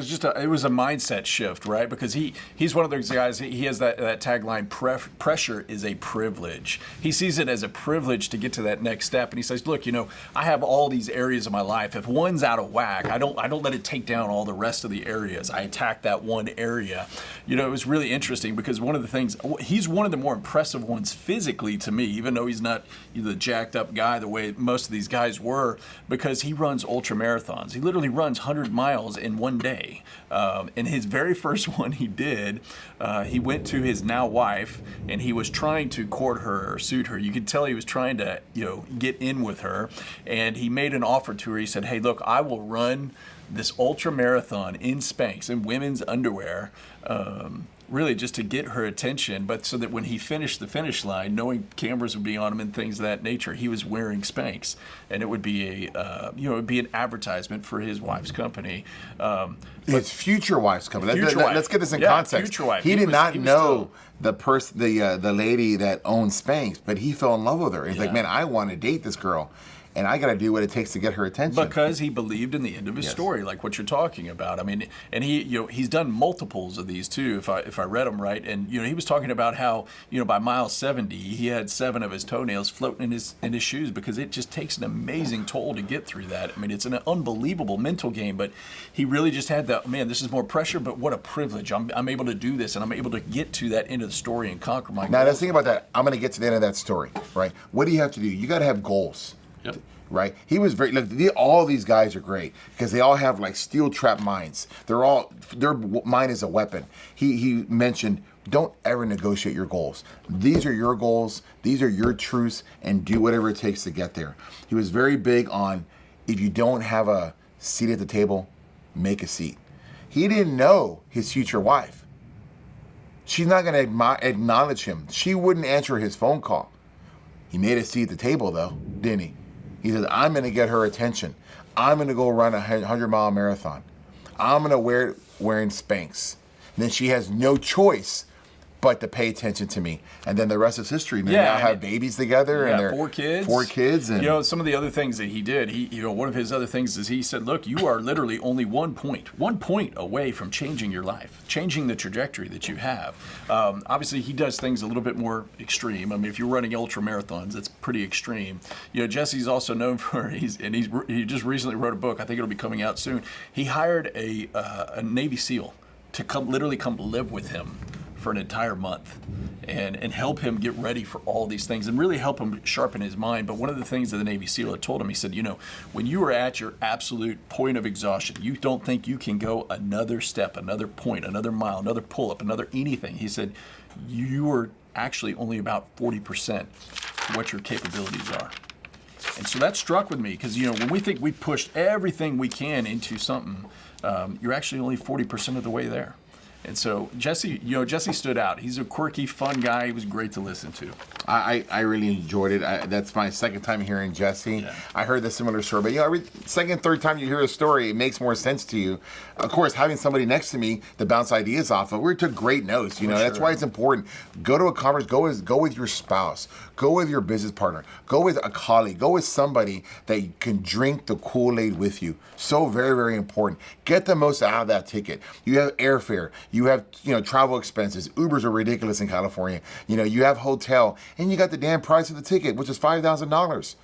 it was a mindset shift, right? Because he's one of those guys. He has that tagline: "Pressure is a privilege." He sees it as a privilege to get to that next step, and he says, "Look, I have all these areas of my life. If one's out of whack, I don't let it take down all the rest of the areas. I attack that one area." It was really interesting because one of the things, he's one of the more impressive ones physically to me, even though he's not the jacked up guy the way most of these guys were, because he runs ultra marathons. He literally runs 100 miles in one day. And his very first one he did, he went to his now wife and he was trying to court her or suit her. You could tell he was trying to, get in with her. And he made an offer to her. He said, "Hey, look, I will run this ultra marathon in Spanx, in women's underwear, really just to get her attention, but so that when he finished the finish line, knowing cameras would be on him and things of that nature, he was wearing Spanx, and it would be an advertisement for his wife's company." His future wife's company. Future wife. Let's get this in Yeah, context. future wife. He did not know still the lady that owned Spanx, but he fell in love with her. He's like, man, I want to date this girl. And I got to do what it takes to get her attention. Because he believed in the end of his story, like what you're talking about. I mean, and he's done multiples of these too, if I read them right. And he was talking about how by mile 70 he had 7 of his toenails floating in his shoes, because it just takes an amazing toll to get through that. I mean, it's an unbelievable mental game. But he really just had that, man, this is more pressure, but what a privilege. I'm able to do this, and I'm able to get to that end of the story and conquer my goals. Now let's think about that. I'm going to get to the end of that story, right? What do you have to do? You got to have goals. Yep. right? He was very, look, all these guys are great because they all have like steel trap minds. Their mind is a weapon. He mentioned, don't ever negotiate your goals. These are your goals. These are your truths, and do whatever it takes to get there. He was very big on, if you don't have a seat at the table, make a seat. He didn't know his future wife. She's not going to acknowledge him. She wouldn't answer his phone call. He made a seat at the table, though, didn't he? He said, I'm going to get her attention. I'm going to go run a 100-mile marathon. I'm going to wearing Spanx. And then she has no choice but to pay attention to me. And then the rest is history. They now have babies together. Yeah, and they're 4 kids. 4 kids. And you know, some of the other things that he did, one of his other things is he said, look, you are literally only 1 point away from changing your life, changing the trajectory that you have. Obviously, he does things a little bit more extreme. I mean, if you're running ultra marathons, it's pretty extreme. You know, Jesse's also known for, he just recently wrote a book. I think it'll be coming out soon. He hired a Navy SEAL to literally come live with him for an entire month and help him get ready for all these things and really help him sharpen his mind. But one of the things that the Navy SEAL had told him, he said, you know, when you are at your absolute point of exhaustion, you don't think you can go another step, another point, another mile, another pull-up, another anything. He said, you are actually only about 40% what your capabilities are. And so that struck with me because, you know, when we think we pushed everything we can into something, you're actually only 40% of the way there. And so Jesse stood out. He's a quirky, fun guy. He was great to listen to. I really enjoyed it. That's my second time hearing Jesse. Yeah. I heard the similar story, but you know, every second, third time you hear a story, it makes more sense to you. Of course, having somebody next to me to bounce ideas off of, we took great notes. You know, that's why it's important. Go to a conference. Go with your spouse. Go with your business partner. Go with a colleague. Go with somebody that can drink the Kool-Aid with you. So very, very important. Get the most out of that ticket. You have airfare. You have, you know, travel expenses. Ubers are ridiculous in California. You know, you have hotel, and you got the damn price of the ticket, which is $5,000.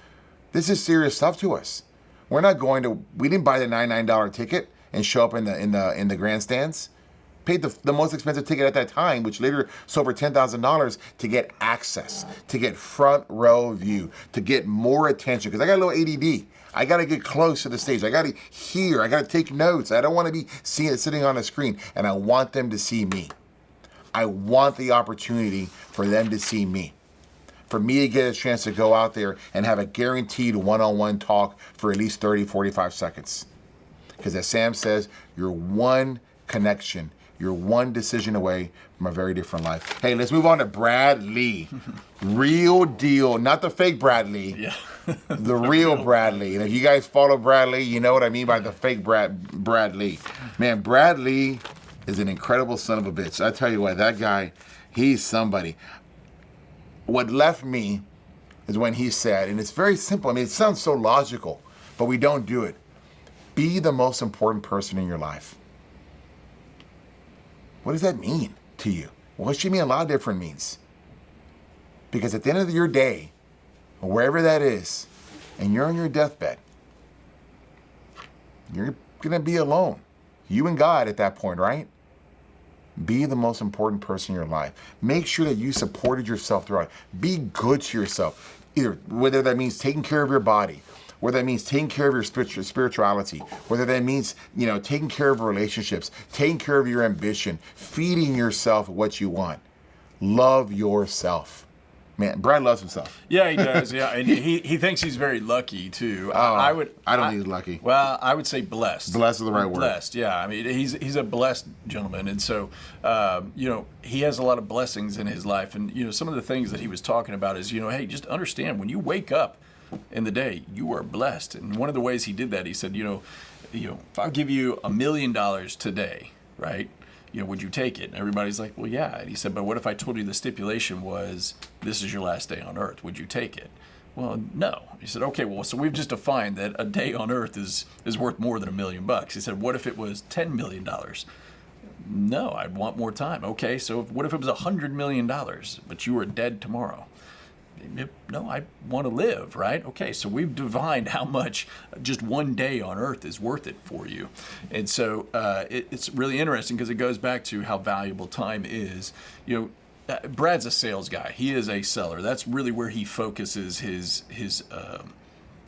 This is serious stuff to us. We didn't buy the $99 ticket and show up in the grandstands. Paid the most expensive ticket at that time, which later sold for $10,000 to get access, to get front row view, to get more attention. Because I got a little ADD. I got to get close to the stage. I got to hear. I got to take notes. I don't want to be sitting on a screen, and I want them to see me. I want the opportunity for them to see me. For me to get a chance to go out there and have a guaranteed one-on-one talk for at least 30, 45 seconds. Because as Sam says, you're one connection. You're one decision away from a very different life. Hey, let's move on to Brad Lee. Real deal, not the fake Brad Lee. Yeah. The real Brad Lee. And if you guys follow Brad Lee, you know what I mean by the fake Brad Lee. Man, Brad Lee is an incredible son of a bitch. I tell you what, that guy, he's somebody. What left me is when he said, and it's very simple. I mean, it sounds so logical, but we don't do it. Be the most important person in your life. What does that mean to you? Well, it should mean a lot of different means. Because at the end of your day, or wherever that is, and you're on your deathbed, you're going to be alone. You and God at that point, right? Be the most important person in your life. Make sure that you supported yourself throughout. Be good to yourself. Either whether that means taking care of your body, whether that means taking care of your spirituality, whether that means, you know, taking care of relationships, taking care of your ambition, feeding yourself what you want. Love yourself. Man, Brad loves himself. Yeah, he does. Yeah, and he thinks he's very lucky too. I don't think he's lucky. Well, I would say blessed. Blessed is the right word. Blessed, yeah. I mean, he's a blessed gentleman, and so you know, he has a lot of blessings in his life. And you know, some of the things that he was talking about is, you know, hey, just understand when you wake up in the day, you are blessed. And one of the ways he did that, he said, you know, if I'll give you $1 million today, right? You know, would you take it? And everybody's like, well, yeah. And he said, but what if I told you the stipulation was this is your last day on earth? Would you take it? Well, no. He said, okay, well, so we've just defined that a day on earth is worth more than $1 million. He said, what if it was $10 million? No, I'd want more time. Okay, so what if it was $100 million, but you were dead tomorrow? No, I want to live, right? Okay, so we've defined how much just one day on earth is worth it for you. And so it's really interesting because it goes back to how valuable time is. You know, Brad's a sales guy. He is a seller. That's really where he focuses his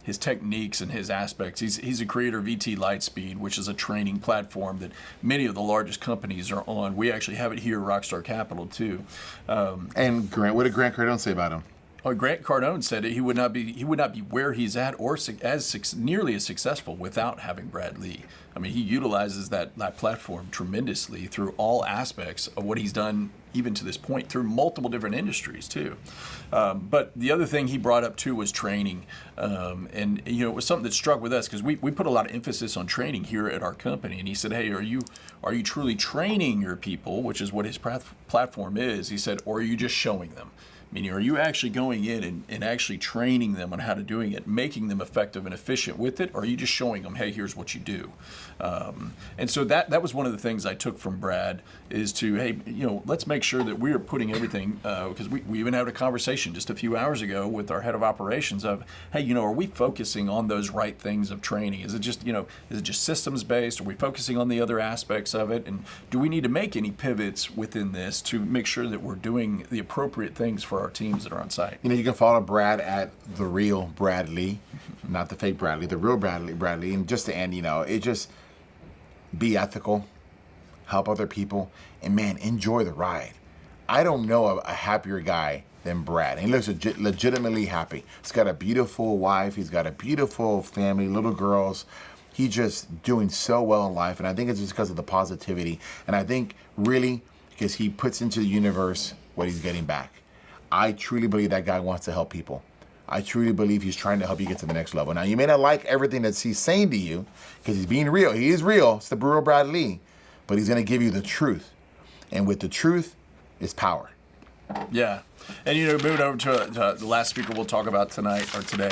his techniques and his aspects. He's a creator of ET Lightspeed, which is a training platform that many of the largest companies are on. We actually have it here at Rockstar Capital too. And Grant, what did Grant Cardone say about him? Grant Cardone said he would not be where he's at or nearly as successful without having Brad Lee. I mean, he utilizes that platform tremendously through all aspects of what he's done, even to this point, through multiple different industries too. But the other thing he brought up too was training, and it was something that struck with us because we put a lot of emphasis on training here at our company. And he said, "Hey, are you truly training your people, which is what his platform is?" He said, "Or are you just showing them?" Meaning, are you actually going in and actually training them on how to doing it, making them effective and efficient with it, or are you just showing them, hey, here's what you do? And so that was one of the things I took from Brad is to, hey, let's make sure that we are putting everything, because we even had a conversation just a few hours ago with our head of operations of, hey, are we focusing on those right things of training? Is it just systems based? Are we focusing on the other aspects of it? And do we need to make any pivots within this to make sure that we're doing the appropriate things for our teams that are on site? You can follow Brad at the real Brad Lee, not the fake Brad Lee, the real Brad Lee. And just to end, it just be ethical, help other people, and man, enjoy the ride. I don't know a happier guy than Brad. He looks legitimately happy. He's got a beautiful wife. He's got a beautiful family, little girls. He's just doing so well in life. And I think it's just because of the positivity. And I think really because he puts into the universe what he's getting back. I truly believe that guy wants to help people. I truly believe he's trying to help you get to the next level. Now, you may not like everything that he's saying to you because he's being real. He is real. It's the real Brad Lee. But he's going to give you the truth. And with the truth is power. Yeah. And, moving over to the last speaker we'll talk about tonight or today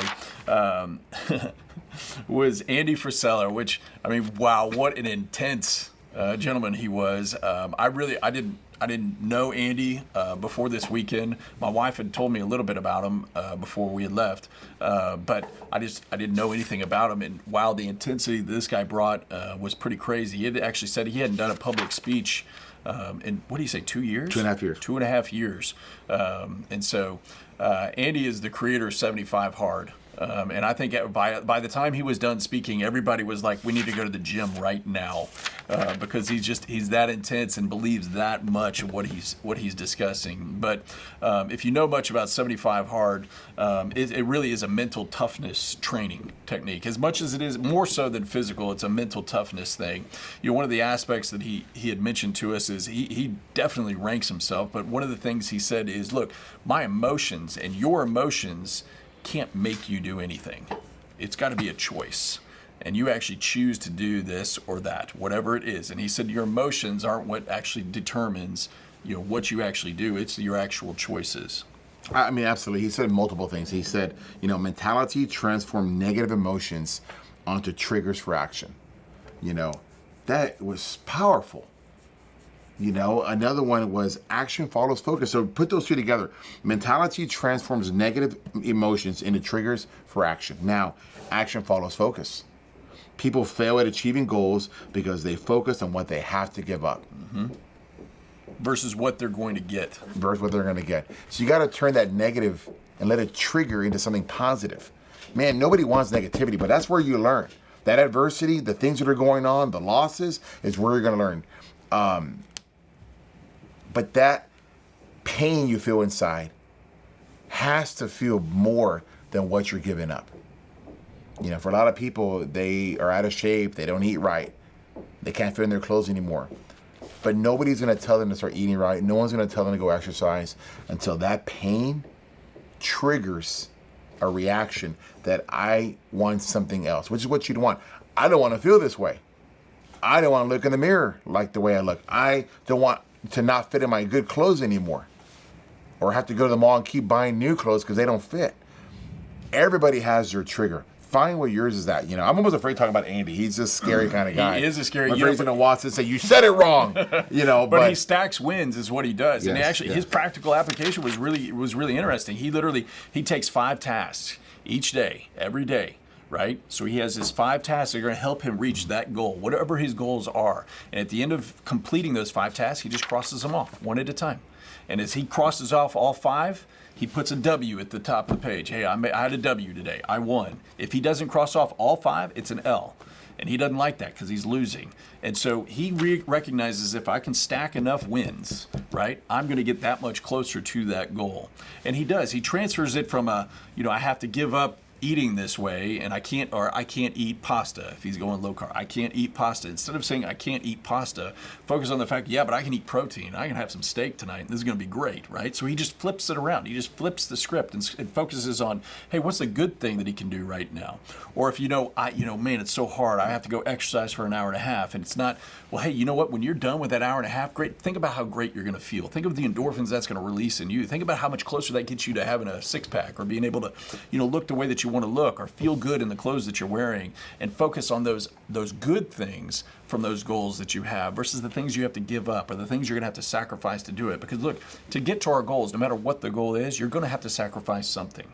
was Andy Frisella, which, I mean, wow, what an intense gentleman he was. I didn't know Andy before this weekend. My wife had told me a little bit about him before we had left, but I didn't know anything about him. And wow, the intensity that this guy brought was pretty crazy. He had actually said he hadn't done a public speech in, what do you say, 2 years? 2.5 years. 2.5 years. And so Andy is the creator of 75 Hard. And I think by the time he was done speaking, everybody was like, we need to go to the gym right now because he's that intense and believes that much of what he's discussing. But if you know much about 75 Hard, it really is a mental toughness training technique. As much as it is more so than physical, it's a mental toughness thing. One of the aspects that he had mentioned to us is he definitely ranks himself, but one of the things he said is, look, my emotions and your emotions can't make you do anything. It's got to be a choice. And you actually choose to do this or that, whatever it is. And he said your emotions aren't what actually determines, what you actually do. It's your actual choices. I mean, absolutely. He said multiple things. He said, mentality transforms negative emotions onto triggers for action. That was powerful. Another one was action follows focus. So put those two together. Mentality transforms negative emotions into triggers for action. Now, action follows focus. People fail at achieving goals because they focus on what they have to give up. Mm-hmm. Versus what they're going to get. Versus what they're going to get. So you got to turn that negative and let it trigger into something positive. Man, nobody wants negativity, but that's where you learn. That adversity, the things that are going on, the losses, is where you're going to learn. But that pain you feel inside has to feel more than what you're giving up. For a lot of people, they are out of shape, they don't eat right, they can't fit in their clothes anymore. But nobody's going to tell them to start eating right. No one's going to tell them to go exercise until that pain triggers a reaction that I want something else, which is what you'd want. I don't want to feel this way. I don't want to look in the mirror like the way I look. I don't want to not fit in my good clothes anymore, or have to go to the mall and keep buying new clothes because they don't fit. Everybody has their trigger. Find what yours is at. I'm almost afraid talking about Andy. He's a scary kind of guy. He is a scary. I'm afraid he's gonna watch this and say you said it wrong. But he stacks wins is what he does, yes, and actually his practical application was really interesting. He takes 5 tasks each day, every day. Right? So he has his 5 tasks that are going to help him reach that goal, whatever his goals are. And at the end of completing those 5 tasks, he just crosses them off one at a time. And as he crosses off all 5, he puts a W at the top of the page. Hey, I had a W today. I won. If he doesn't cross off all 5, it's an L. And he doesn't like that because he's losing. And so he recognizes if I can stack enough wins, right, I'm going to get that much closer to that goal. And he does. He transfers it from I have to give up eating this way, and I can't eat pasta if he's going low carb. I can't eat pasta. Instead of saying I can't eat pasta, focus on the fact, yeah, but I can eat protein. I can have some steak tonight, and this is going to be great, right? So he just flips it around. He just flips the script and focuses on, hey, what's the good thing that he can do right now? Or if man, it's so hard. I have to go exercise for an hour and a half, and it's not. Well, hey, you know what? When you're done with that hour and a half, great. Think about how great you're going to feel. Think of the endorphins that's going to release in you. Think about how much closer that gets you to having a six-pack or being able to, look the way that you want to look or feel good in the clothes that you're wearing, and focus on those good things from those goals that you have versus the things you have to give up or the things you're going to have to sacrifice to do it. Because look, to get to our goals, no matter what the goal is, you're going to have to sacrifice something,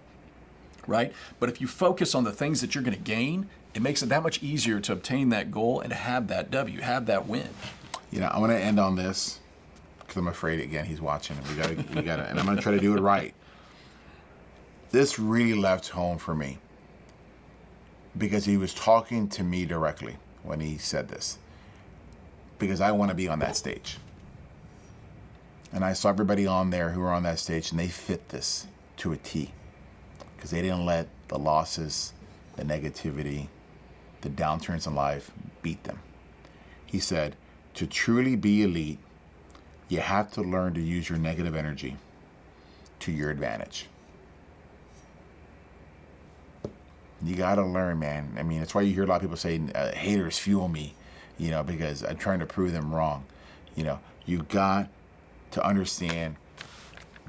right? But if you focus on the things that you're going to gain, it makes it that much easier to obtain that goal and to have that W, have that win. I'm going to end on this because I'm afraid, again, he's watching. We gotta, and I'm going to try to do it right. This really left home for me because he was talking to me directly when he said this, because I want to be on that stage. And I saw everybody on there who were on that stage, and they fit this to a T because they didn't let the losses, the negativity, the downturns in life beat them. He said, to truly be elite, you have to learn to use your negative energy to your advantage. You got to learn, man. I mean, that's why you hear a lot of people say, haters fuel me, because I'm trying to prove them wrong. You got to understand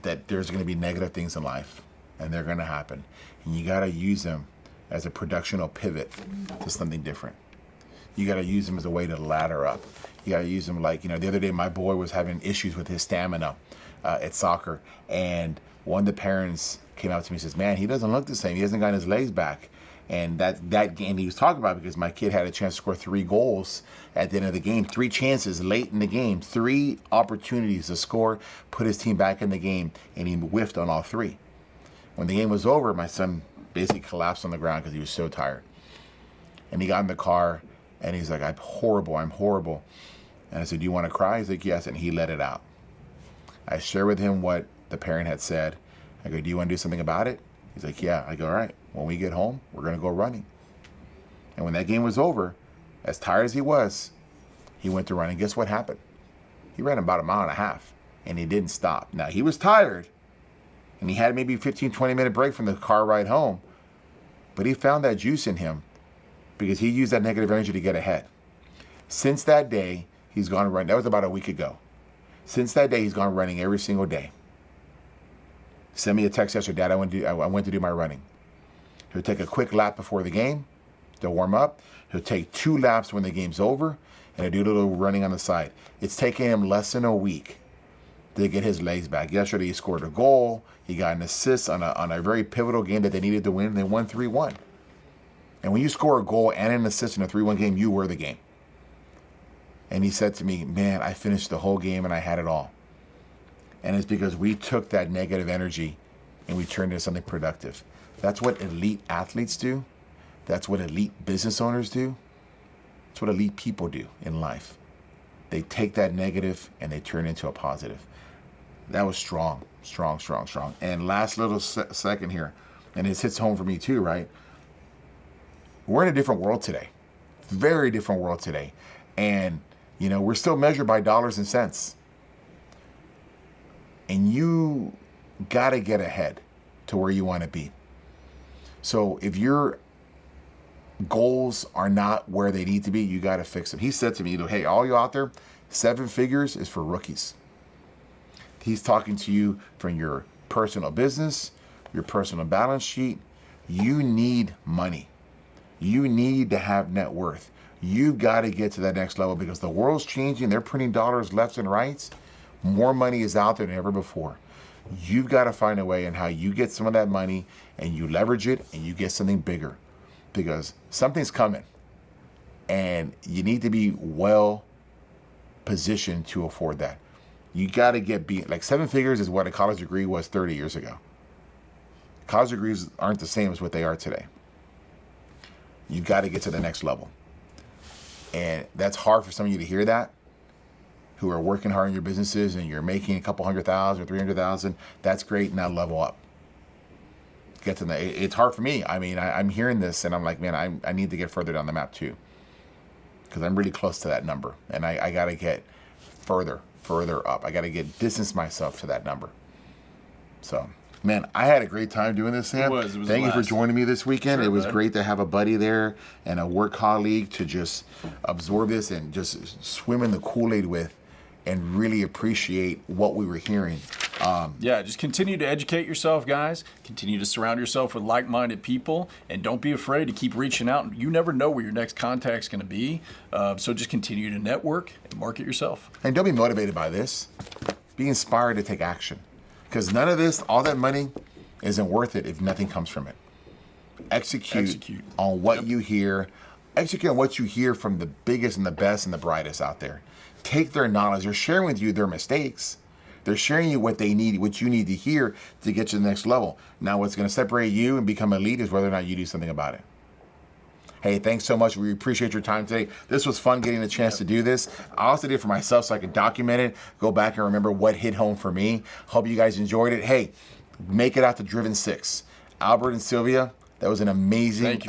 that there's going to be negative things in life, and they're going to happen. And you got to use them as a productional pivot to something different. You got to use them as a way to ladder up. You got to use them the other day my boy was having issues with his stamina at soccer, and one of the parents came out to me and says, man, he doesn't look the same. He hasn't gotten his legs back. And that game he was talking about, because my kid had a chance to score 3 goals at the end of the game, 3 chances late in the game, 3 opportunities to score, put his team back in the game, and he whiffed on all 3. When the game was over, my son basically collapsed on the ground because he was so tired. And he got in the car, and he's like, I'm horrible. And I said, do you want to cry? He's like, yes, and he let it out. I shared with him what the parent had said. I go, do you want to do something about it? He's like, yeah. I go, all right, when we get home, we're going to go running. And when that game was over, as tired as he was, he went to run. And guess what happened? He ran about 1.5 miles, and he didn't stop. Now, he was tired, and he had maybe a 15, 20-minute break from the car ride home, but he found that juice in him because he used that negative energy to get ahead. Since that day, he's gone running. That was about a week ago. Since that day, he's gone running every single day. Send me a text yesterday, Dad, I went to do my running. He'll take a quick lap before the game to warm up. He'll take 2 laps when the game's over, and he'll do a little running on the side. It's taken him less than a week to get his legs back. Yesterday, he scored a goal. He got an assist on a very pivotal game that they needed to win, and they won 3-1. And when you score a goal and an assist in a 3-1 game, you were the game. And he said to me, man, I finished the whole game and I had it all. And it's because we took that negative energy and we turned it into something productive. That's what elite athletes do. That's what elite business owners do. That's what elite people do in life. They take that negative and they turn it into a positive. That was strong. And last little second here, and this hits home for me too, right? We're in a different world today. Very different world today. And, we're still measured by dollars and cents. And you got to get ahead to where you want to be. So if your goals are not where they need to be, you got to fix them. He said to me, hey, all you out there, 7 figures is for rookies. He's talking to you from your personal business, your personal balance sheet. You need money. You need to have net worth. You've got to get to that next level because the world's changing. They're printing dollars left and right. More money is out there than ever before. You've got to find a way in how you get some of that money and you leverage it and you get something bigger because something's coming and you need to be well positioned to afford that. You got to get beat. 7 figures is what a college degree was 30 years ago. college degrees aren't the same as what they are today. You got to get to the next level. And that's hard for some of you to hear that, who are working hard in your businesses and you're making a couple 100,000 or 300,000. That's great. Now level up. Get to the. It's hard for me. I mean, I'm hearing this and I'm like, man, I need to get further down the map too, because I'm really close to that number, and I got to get further up. I got to distance myself to that number. So, man, I had a great time doing this, Sam. It was Thank you for joining me this weekend. Sure, it was bud. great to have a buddy there and a work colleague to just absorb this and just swim in the Kool-Aid with, and really appreciate what we were hearing. Yeah, just continue to educate yourself, guys. Continue to surround yourself with like-minded people, and don't be afraid to keep reaching out. You never know where your next contact's going to be, so just continue to network and market yourself. And don't be motivated by this. Be inspired to take action. Because none of this, all that money, isn't worth it if nothing comes from it. Execute. On what you hear. Execute on what you hear from the biggest and the best and the brightest out there. Take their knowledge. They're sharing with you their mistakes. They're sharing you what they need, what you need to hear to get to the next level. Now, what's going to separate you and become elite is whether or not you do something about it. Hey, thanks so much. We appreciate your time today. This was fun getting a chance to do this. I also did it for myself so I can document it, go back and remember what hit home for me. Hope you guys enjoyed it. Hey, make it out to Driven 6. Albert and Sylvia, that was an amazing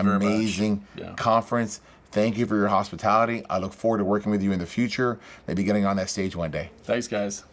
conference. Thank you for your hospitality. I look forward to working with you in the future, maybe getting on that stage one day. Thanks, guys.